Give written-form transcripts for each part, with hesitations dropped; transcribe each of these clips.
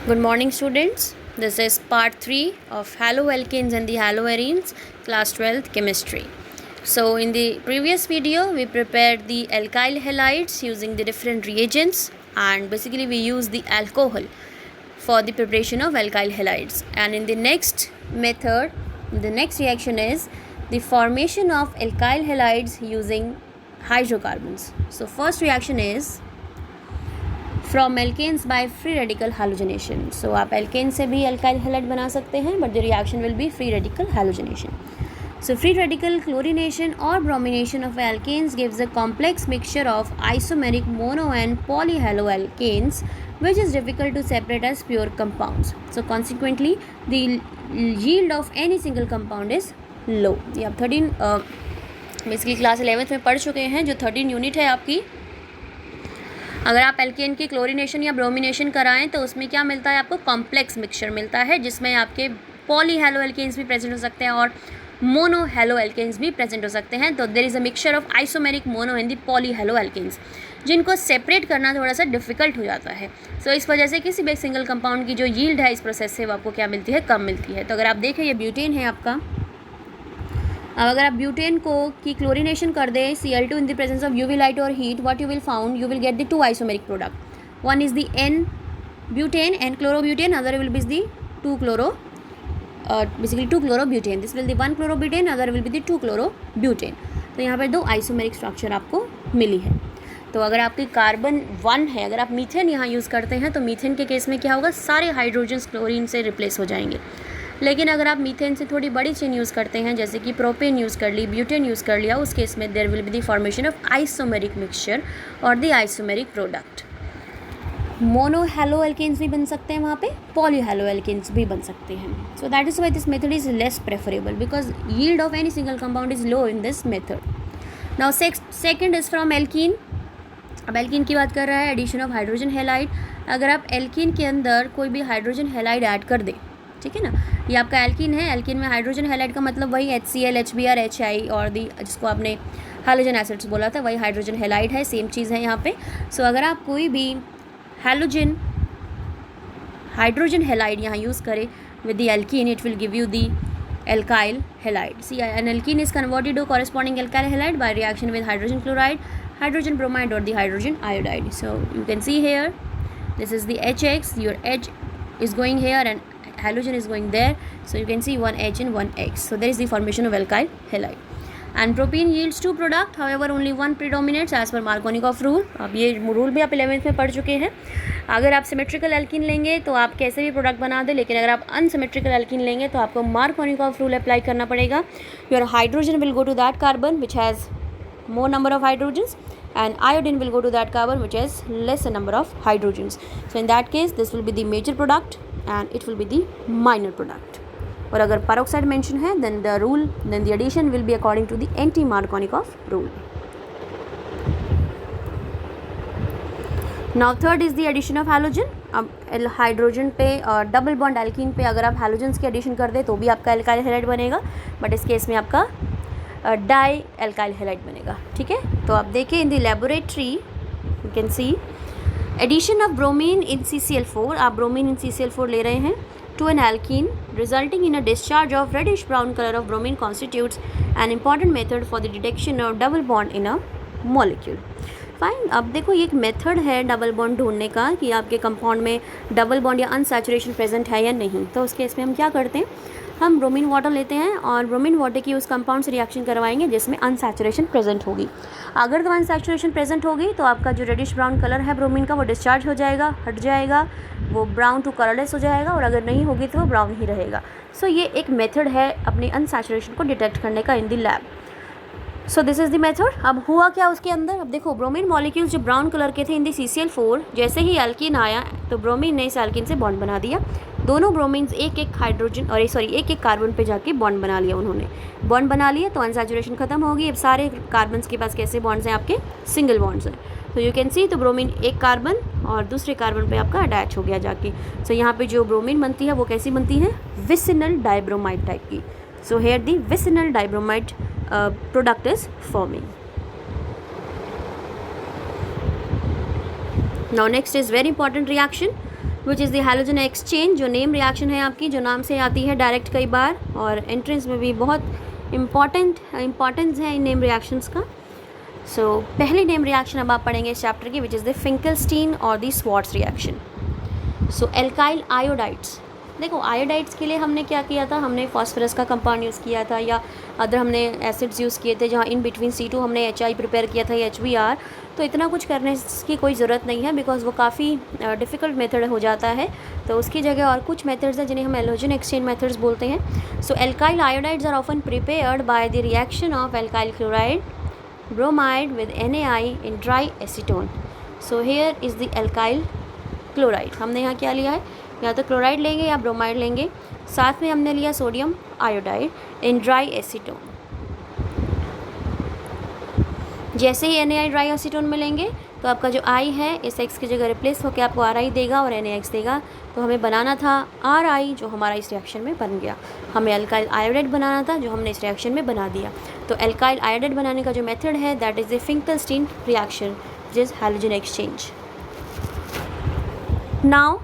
Good morning, students. This is part 3 of haloalkanes and the haloarenes, class 12th chemistry. So, in the previous video, we prepared the alkyl halides using the different reagents, and basically, we use the alcohol for the preparation of alkyl halides. And in the next method, the next reaction is the formation of alkyl halides using hydrocarbons. So, first reaction is from alkanes by free radical halogenation. So आप alkane से भी alkyl halide बना सकते हैं, but the reaction will be free radical halogenation. So free radical chlorination or bromination of alkanes gives a complex mixture of isomeric mono and polyhaloalkanes, which is difficult to separate as pure compounds. So consequently, the yield of any single compound is low. ये आप 13 basically class 11th में पढ़ चुके हैं, जो 13 unit है आपकी. अगर आप एल्केन की क्लोरिनेशन या ब्रोमिनेशन कराएं तो उसमें क्या मिलता है आपको? कॉम्प्लेक्स मिक्सचर मिलता है, जिसमें आपके पॉली हैलो एल्केन्स भी प्रेजेंट हो सकते हैं और मोनो हैलो एल्केन्स भी प्रेजेंट हो सकते हैं. तो there is a mixture of isomeric mono and the poly halo alkanes, जिनको सेपरेट करना थोड़ा सा डिफिकल्ट हो जाता है. सो इस वजह से किसी भी एक सिंगल कंपाउंड की जो यील्ड है इस प्रोसेस से वो आपको क्या मिलती है? कम मिलती है. तो अगर आप देखें, ये ब्यूटेन है आपका. अब अगर आप ब्यूटेन को की क्लोरिनेशन कर दें Cl2 in the presence of UV light और heat, what you will found? You will get the two isomeric product. One is the n butane, n chlorobutane, other will be the two chloro basically two chlorobutane. This will the one chlorobutane, other will be the two chlorobutane. तो यहाँ पर दो isomeric structure आपको मिली है. तो अगर आपकी carbon 1 है, अगर आप मीथेन यहाँ यूज़ करते हैं तो मीथेन के केस में क्या होगा? सारे हाइड्रोजन्स क्लोरीन से रिप्लेस हो जाएंगे. लेकिन अगर आप मीथेन से थोड़ी बड़ी चेन यूज़ करते हैं, जैसे कि प्रोपेन यूज़ कर ली, ब्यूटेन यूज़ कर लिया, उस केस में there will be the formation of isomeric mixture और the isomeric product. Mono halo alkanes भी बन सकते हैं वहाँ पे, पॉली हैलो एल्केन्स भी बन सकते हैं. So that is why this method is less preferable, because yield of any single compound is low in this method. Now second is from alkene. अब एल्कीन की बात कर रहा है, एडिशन ऑफ हाइड्रोजन हैलाइड. अगर आप एल्कीन के अंदर कोई भी हाइड्रोजन हैलाइड ऐड कर दें, ठीक है ना, ये आपका एल्कीन है. एल्कीन में हाइड्रोजन हैलाइड का मतलब वही HCl, HBr, HI और दी जिसको आपने हैलोजन एसिड्स बोला था, वही हाइड्रोजन हैलाइड है. सेम चीज़ है यहाँ पे. सो अगर आप कोई भी हैलोजन हाइड्रोजन हैलाइड यहाँ यूज़ करें with the alkene, it will give you the alkyl halide. See, an alkene is converted to corresponding alkyl halide by reaction with hydrogen chloride, hydrogen bromide or the hydrogen iodide. So you can see here, this is the HX, your H is going here and halogen is going there. So you can see one H and one X. So there is the formation of alkyl halide. And propene yields two product, however only one predominates as per Markovnikov rule. अब ये rule भी आप 11th में पढ़ चुके हैं. अगर आप सिमेट्रिकल एल्कीन लेंगे तो आप कैसे भी प्रोडक्ट बना दें, लेकिन अगर आप अनसिमेट्रिकल एल्कीन लेंगे तो आपको मार्कोनिकॉफ रूल अप्लाई करना पड़ेगा. Your hydrogen will go to that carbon which has more number of hydrogens, and iodine will go to that carbon which has lesser number of hydrogens. So in that case this will be the major product and it will be the minor product. और अगर peroxide mention है then the addition will be according to the anti-Markovnikov rule. Now third is the addition of halogen. अब hydrogen पे double bond alkene पे अगर आप halogens की addition कर दें तो भी आपका एल्काइल हैलाइड बनेगा, बट इस केस में आपका डाई एल्काइल हैलाइड बनेगा. ठीक है, तो आप देखें in the laboratory you can see addition of bromine in CCl4. आप ब्रोमीन इन CCl4 ले रहे हैं to an alkene resulting in a discharge of reddish brown color of bromine constitutes an important method for the detection of double bond in a molecule. Fine. अब देखो ये एक method है double bond ढूंढने का कि आपके कंपाउंड में डबल बॉन्ड या अनसैचुरेशन प्रेजेंट है या नहीं. तो उस केस में हम क्या करते हैं, हम ब्रोमीन वाटर लेते हैं और ब्रोमीन वाटर की उस कंपाउंड से रिएक्शन करवाएंगे जिसमें अनसैचुरेशन प्रेजेंट होगी. अगर तो अनसैचुरेशन प्रेजेंट होगी तो आपका जो रेडिश ब्राउन कलर है ब्रोमीन का वो डिस्चार्ज हो जाएगा, हट जाएगा, वो ब्राउन टू कलरलेस हो जाएगा, और अगर नहीं होगी तो वो ब्राउन ही रहेगा. सो ये एक मेथड है अपनी अनसैचुरेशन को डिटेक्ट करने का in the lab. So this is the method. अब हुआ क्या उसके अंदर, अब देखो ब्रोमीन मॉलिक्यूल्स जो ब्राउन कलर के थे इन दी CCl4, जैसे ही एल्कीन आया तो ब्रोमीन ने इस एल्कीन से बॉन्ड बना दिया. दोनों ब्रोमीन्स एक एक हाइड्रोजन और एक एक कार्बन पे जाके बॉन्ड बना लिया. उन्होंने बॉन्ड बना लिया तो अनसैचुरेशन खत्म होगी. अब सारे कार्बन्स के पास कैसे बॉन्ड्स हैं? आपके सिंगल बॉन्ड्स हैं. तो यू कैन सी, तो ब्रोमीन एक कार्बन और दूसरे कार्बन पे आपका अटैच हो गया जाके. सो यहाँ पे जो ब्रोमीन बनती है वो कैसी बनती है? विसिनल डाइब्रोमाइड टाइप की. So here the vicinal dibromide product is forming. Now next is very important reaction. Which is the halogen exchange, जो नेम रिएक्शन है आपकी, जो नाम से आती है डायरेक्ट कई बार, और एंट्रेंस में भी बहुत इम्पॉर्टेंस है इन नेम रिएक्शंस का। सो पहली नेम रिएक्शन अब आप पढ़ेंगे इस चैप्टर की, विच इज़ द फिंकलस्टीन और the Swarts reaction. So alkyl iodides, देखो आयोडाइड्स के लिए हमने क्या किया था, हमने फॉस्फोरस का कंपाउंड यूज़ किया था, या अदर हमने एसिड्स यूज़ किए थे, जहाँ इन बिटवीन C2 हमने HI प्रिपेयर किया था या HBr। तो इतना कुछ करने की कोई ज़रूरत नहीं है, बिकॉज वो काफ़ी डिफ़िकल्ट मेथड हो जाता है। तो उसकी जगह और कुछ मेथड्स हैं जिन्हें हम हैलोजन एक्सचेंज मेथड्स बोलते हैं। So alkyl iodides are often prepared by the reaction of alkyl chloride bromide with NaI in dry acetone. So here is the alkyl chloride. हमने यहाँ क्या लिया है, या तो क्लोराइड लेंगे या ब्रोमाइड लेंगे, साथ में हमने लिया सोडियम आयोडाइड इन ड्राई एसीटोन। जैसे ही NaI ड्राई एसीटोन में लेंगे तो आपका जो I है इस X की जगह रिप्लेस होकर आपको Ri देगा और NaX देगा। तो हमें बनाना था Ri, जो हमारा इस रिएक्शन में बन गया। हमें एल्काइल आयोडाइड बनाना था, जो हमने इस रिएक्शन में बना दिया। तो एल्काइल आयोडाइड बनाने का जो मेथड है that is the Finkelstein reaction, which is halogen exchange. Now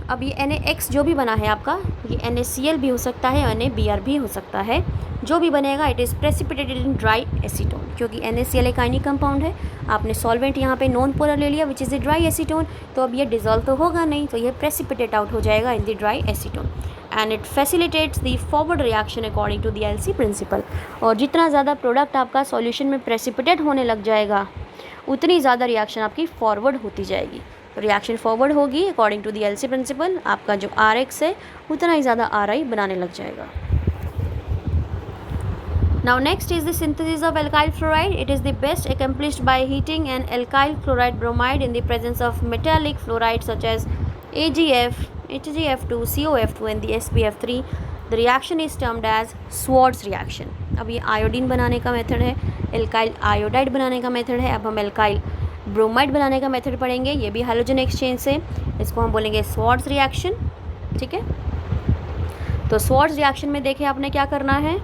अब ये NaX जो भी बना है आपका, ये NaCl भी हो सकता है, NaBr भी हो सकता है, जो भी बनेगा it is precipitated in dry acetone, क्योंकि NaCl एक आयनिक कंपाउंड है। आपने सॉल्वेंट यहाँ पे नॉन पोलर ले लिया which is the dry acetone, तो अब ये डिजॉल्व तो होगा नहीं, तो ये प्रेसिपिटेट आउट हो जाएगा in the dry acetone and it facilitates the forward reaction according to the LC principle. और जितना ज़्यादा प्रोडक्ट आपका सॉल्यूशन में प्रेसिपिटेट होने लग जाएगा, उतनी ज़्यादा रिएक्शन आपकी फॉरवर्ड होती जाएगी। रिएक्शन फॉरवर्ड होगी according to the LC principle, आपका जो RX है उतना ही ज़्यादा RI बनाने लग जाएगा। Now next is the synthesis of alkyl fluoride. It is the best accomplished by heating an alkyl chloride bromide in the presence of metallic fluoride such as AgF, HgF2, COF2 and the SbF3. The reaction is termed as Swartz reaction. अब ये iodine बनाने का method है, alkyl iodide बनाने का method है। अब हम एल्काइल ब्रोमाइड बनाने का मेथड पढ़ेंगे, ये भी हैलोजन एक्सचेंज से। इसको हम बोलेंगे स्वार्ट्स रिएक्शन, ठीक है। तो स्वार्ट्स रिएक्शन में देखिए आपने क्या करना है,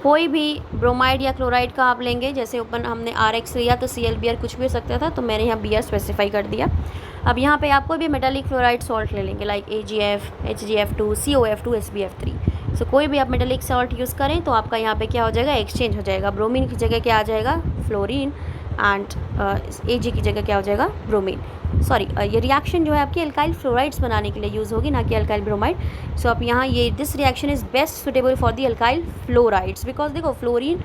कोई भी ब्रोमाइड या क्लोराइड का आप लेंगे, जैसे ऊपर हमने RX लिया तो ClBr कुछ भी हो सकता था, तो मैंने यहाँ Br स्पेसिफाई कर दिया। अब यहाँ पे आप कोई भी मेटालिक फ्लोराइड सॉल्ट ले लेंगे, like AgF, HgF2, COF2, SbF3। सो कोई भी आप मेटालिक सॉल्ट यूज़ करें तो आपका यहाँ पे क्या हो जाएगा, एक्सचेंज हो जाएगा। ब्रोमीन की जगह क्या आ जाएगा, फ्लोरीन, एंड Ag की जगह क्या हो जाएगा, ब्रोमीन। सॉरी, ये रिएक्शन जो है आपकी एल्काइल फ्लोराइड्स बनाने के लिए यूज़ होगी, ना कि एल्काइल ब्रोमाइड। सो आप यहाँ ये this reaction is best suitable for the alkyl fluorides, because देखो फ्लोरीन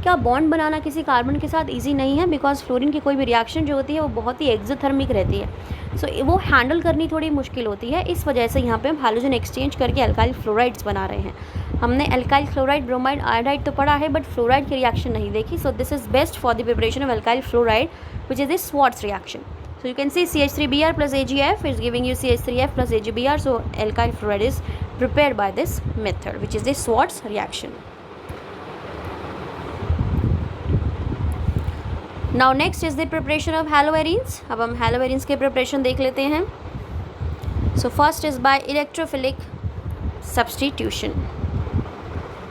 का बॉन्ड बनाना किसी कार्बन के साथ इजी नहीं है, बिकॉज फ्लोरीन की कोई भी रिएक्शन जो होती है वो बहुत ही एक्सोथर्मिक रहती है। सो वो हैंडल करनी थोड़ी मुश्किल होती है, इस वजह से यहाँ पे हम हैलोजन एक्सचेंज करके एल्काइल फ्लोराइड्स बना रहे हैं। हमने एल्काइल क्लोराइड, ब्रोमाइड, आयोडाइड तो पढ़ा है, बट फ्लोराइड की रिएक्शन नहीं देखी। So this is best for the preparation of alkyl fluoride which is the Swarts reaction. So you can see CH3Br plus AgF is giving you CH3F plus AgBr. So alkyl fluoride is prepared by this method, which is the Swartz reaction. Now next is the preparation of haloarenes. अब हम haloarenes के preparation देख लेते हैं. So first is by electrophilic substitution.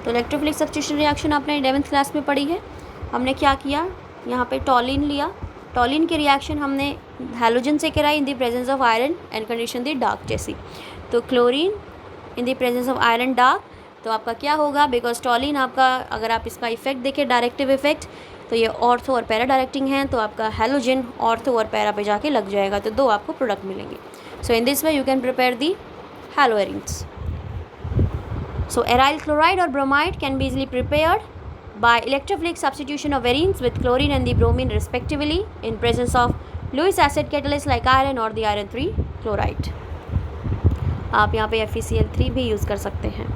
तो electrophilic substitution reaction आपने 11th class में पढ़ी है. हमने क्या किया, यहाँ पे टॉलिन लिया। टॉलिन की रिएक्शन हमने हैलोजन से कराई इन the presence of iron and condition the Dark जैसी। तो chlorine in the presence of iron dark, तो आपका क्या होगा, बिकॉज टॉलिन आपका, अगर आप इसका इफेक्ट देखें डायरेक्टिव इफेक्ट, तो ये ऑर्थो और पैरा डायरेक्टिंग है, तो आपका हैलोजन ऑर्थो और पैरा पे जाके लग जाएगा, तो दो आपको प्रोडक्ट मिलेंगे। So in this way you can prepare the haloarenes. So aryl chloride और bromide can be easily prepared by electrophilic substitution of arenes with chlorine and the bromine respectively in presence of Lewis acid catalyst like iron or the iron 3 chloride. आप यहाँ पे FeCl3 भी use कर सकते हैं।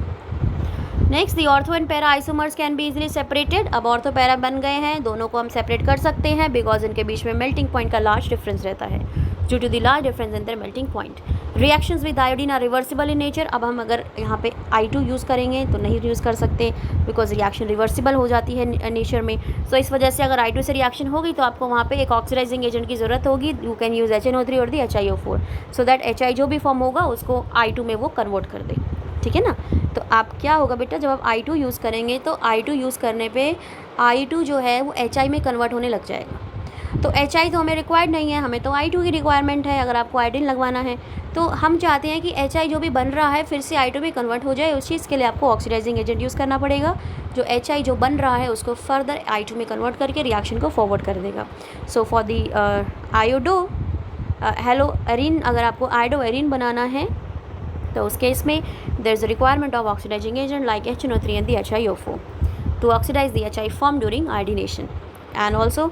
Next the ortho and para isomers can be easily separated. अब ortho para बन गए हैं, दोनों को हम सेपरेट कर सकते हैं बिकॉज इनके बीच में मेल्टिंग पॉइंट का लार्ज डिफरेंस रहता है, due to the large difference in their melting point. Reactions with iodine are reversible in nature. अब हम अगर यहाँ पे I2 यूज़ करेंगे तो नहीं यूज़ कर सकते बिकॉज रिएक्शन रिवर्सिबल हो जाती है नेचर में। सो इस वजह से अगर I2 से रिएक्शन होगी तो आपको वहाँ पे एक ऑक्सीडाइजिंग एजेंट की ज़रूरत होगी। यू कैन यूज़ HNO3 और दी HiO4 सो दैट HI जो भी फॉर्म होगा उसको I2 में वो कन्वर्ट कर दे, ठीक है ना। तो आप क्या होगा बेटा, जब आप I2 यूज़ करेंगे तो I2 यूज़ करने पे I2 जो है वो HI में कन्वर्ट होने लग जाएगा। तो HI तो हमें रिक्वायर्ड नहीं है, हमें तो I2 की रिक्वायरमेंट है अगर आपको आयोडीन लगवाना है। तो हम चाहते हैं कि HI जो भी बन रहा है फिर से I2 में कन्वर्ट हो जाए। उस चीज़ के लिए आपको ऑक्सीडाइजिंग एजेंट यूज़ करना पड़ेगा, जो HI जो बन रहा है उसको फर्दर I2 में कन्वर्ट करके रिएक्शन को फॉरवर्ड कर देगा। सो फॉर दी आयोडो हेलोएरिन, अगर आपको आयोडोएरिन बनाना है तो उस केस में there is a requirement of oxidizing agent like HNO3 and the HiO4 to oxidize the HI formed during iodination. And also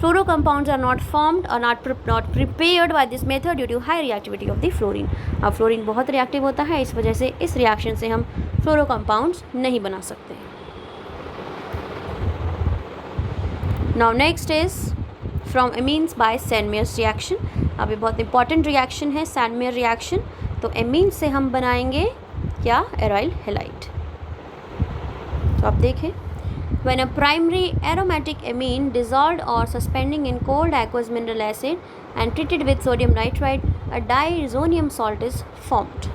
fluoro compounds are not formed or not prepared by this method due to high reactivity of the fluorine. अब fluorine बहुत reactive होता है, इस वजह से इस reaction से हम फ्लोरो कंपाउंड्स नहीं बना सकते। Now next is from amines by Sandmeyer's reaction. अब ये बहुत इंपॉर्टेंट रिएक्शन है सैंडमेयर रिएक्शन। तो एमीन से हम बनाएंगे क्या, एराइल हैलाइड। तो आप देखें, when a primary aromatic amine dissolved or suspending in cold aqueous mineral acid and treated with sodium nitrite, a diazonium salt is formed.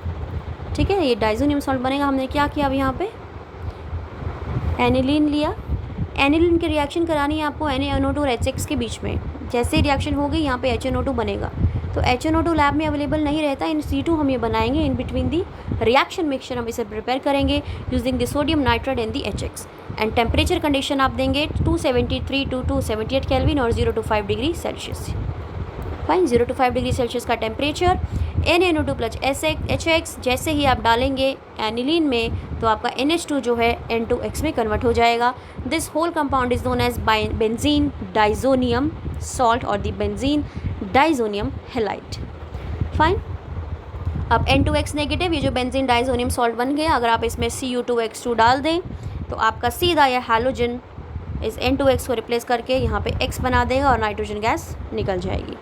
ठीक है, ये डाइजोनियम सॉल्ट बनेगा। हमने क्या किया अब यहाँ पे, एनिलीन लिया। एनिलीन की रिएक्शन करानी है आपको NaNO2 और HX के बीच में। जैसे ही रिएक्शन होगी यहाँ पे HNO2 बनेगा। तो HNO2 लैब में अवेलेबल नहीं रहता, इन C2 हम ये बनाएंगे। In between the reaction mixture हम इसे प्रिपेयर करेंगे using the sodium nitride and the HX। And temperature condition आप देंगे 273 to 278 केल्विन और 0 to 5 degree Celsius. Fine, 0 to 5 degree Celsius का टेम्परेचर। NaNO2 प्लस HX जैसे ही आप डालेंगे एनिलीन में तो आपका NH2 जो है N2X में कन्वर्ट हो जाएगा। This whole compound is known as benzene diazonium salt और the benzene diazonium halide. Fine, अब N2X नेगेटिव, ये जो बेंजीन डाइजोनियम सॉल्ट बन गया, अगर आप इसमें Cu2X2 डाल दें तो आपका सीधा यह हैलोजन इस N2X को रिप्लेस करके यहाँ पे X बना देगा और नाइट्रोजन गैस निकल जाएगी।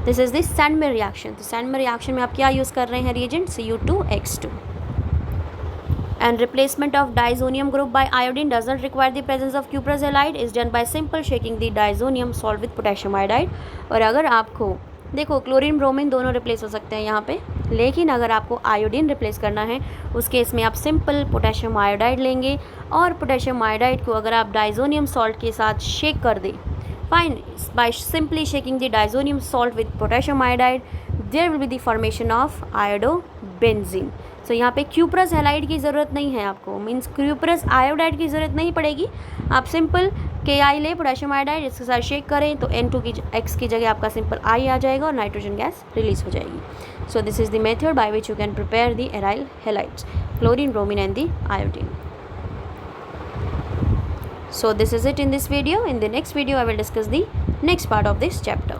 This is this Sandmeyer reaction. तो सैंडमेयर रिएक्शन में आप क्या यूज़ कर रहे हैं reagent, Cu2X2। And replacement of diazonium group by iodine does not require the presence of cuprous halide, is done by simple shaking the diazonium salt with potassium iodide। और अगर आपको देखो क्लोरीन ब्रोमीन दोनों replace हो सकते हैं यहाँ पे, लेकिन अगर आपको आयोडीन रिप्लेस करना है उस केस में आप सिंपल पोटेशियम आयोडाइड लेंगे और पोटेशियम आयोडाइड को अगर आप डाइजोनियम सॉल्ट के साथ शेक कर दें, fine, by simply shaking the diazonium salt with potassium iodide there will be the formation of iodobenzene. So यहाँ पे क्यूप्रस हैलाइड की ज़रूरत नहीं है आपको, मीन्स क्यूप्रस आयोडाइड की ज़रूरत नहीं पड़ेगी। आप सिंपल KI ले पोटेशियम आयोडाइड, इसके साथ शेक करें तो N2X की जगह आपका सिंपल I आ जाएगा और नाइट्रोजन गैस रिलीज हो जाएगी। So this is the method by which you can prepare the aryl halides, chlorine bromine and the iodine. So this is it in this video. In the next video I will discuss the next part of this chapter.